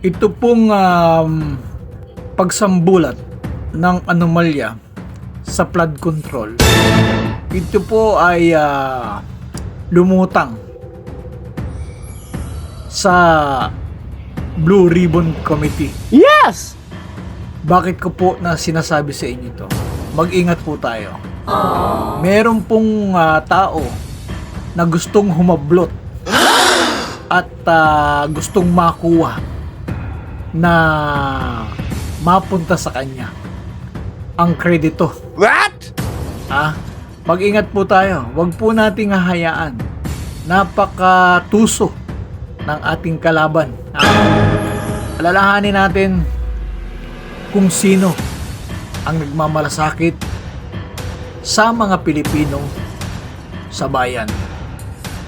Ito pong pagsambulat ng anomalya sa flood control. Ito po ay lumutang sa Blue Ribbon Committee. Yes! Bakit ko po na sinasabi sa inyo to? Mag-ingat po tayo. Meron pong tao na gustong humablot at gustong makuha na mapunta sa kanya ang kredito. What? Mag-ingat po tayo. Huwag po nating hahayaan. Napakatuso ng ating kalaban. Alalahanin natin kung sino ang nagmamalasakit sa mga Pilipino sa bayan.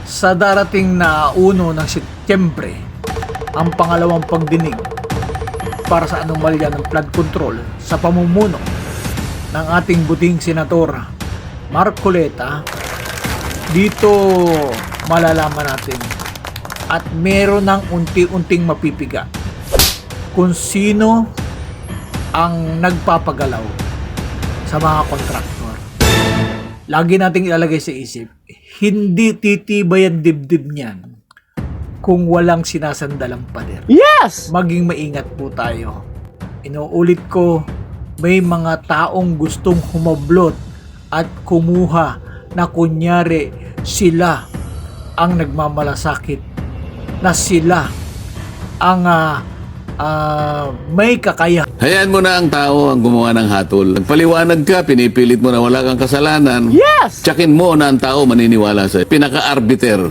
Sa darating na 1 ng Setyembre, ang pangalawang pagdinig para sa anomalya ng flood control sa pamumuno ng ating buting Senator Marcoleta, dito malalaman natin at meron ng unti-unting mapipiga kung sino ang nagpapagalaw sa mga kontraktor. Lagi nating ilalagay sa isip, hindi titibay ang dibdib niyan kung walang sinasandalang pader. Yes! Maging maingat po tayo. Inuulit ko, may mga taong gustong humablot at kumuha na kunyari sila ang nagmamalasakit, na sila ang may kakayahan. Hayaan mo na ang tao ang gumawa ng hatol. Nagpaliwanag ka, pinipilit mo na wala kang kasalanan. Yes! Tsakin mo na ang tao maniniwala sa'yo. Pinaka-arbiter,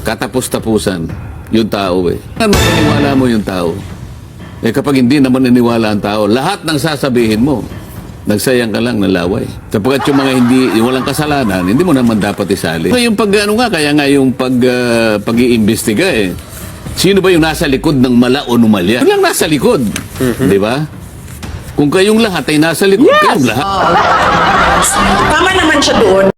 katapos-tapusan, yung tao eh. Ano maniniwala mo yung tao? Kapag hindi naman naniniwala ang tao, lahat ng sasabihin mo, nagsayang ka lang ng laway. Kapag yung mga yung walang kasalanan, hindi mo naman dapat isali. Yung kaya nga yung pag-iimbestiga eh. Sino ba yung nasa likod ng mala o numalya? Walang nasa likod. Di ba? Kung kayong lahat ay nasa likod, Yes! kayong lahat. Tama naman siya doon.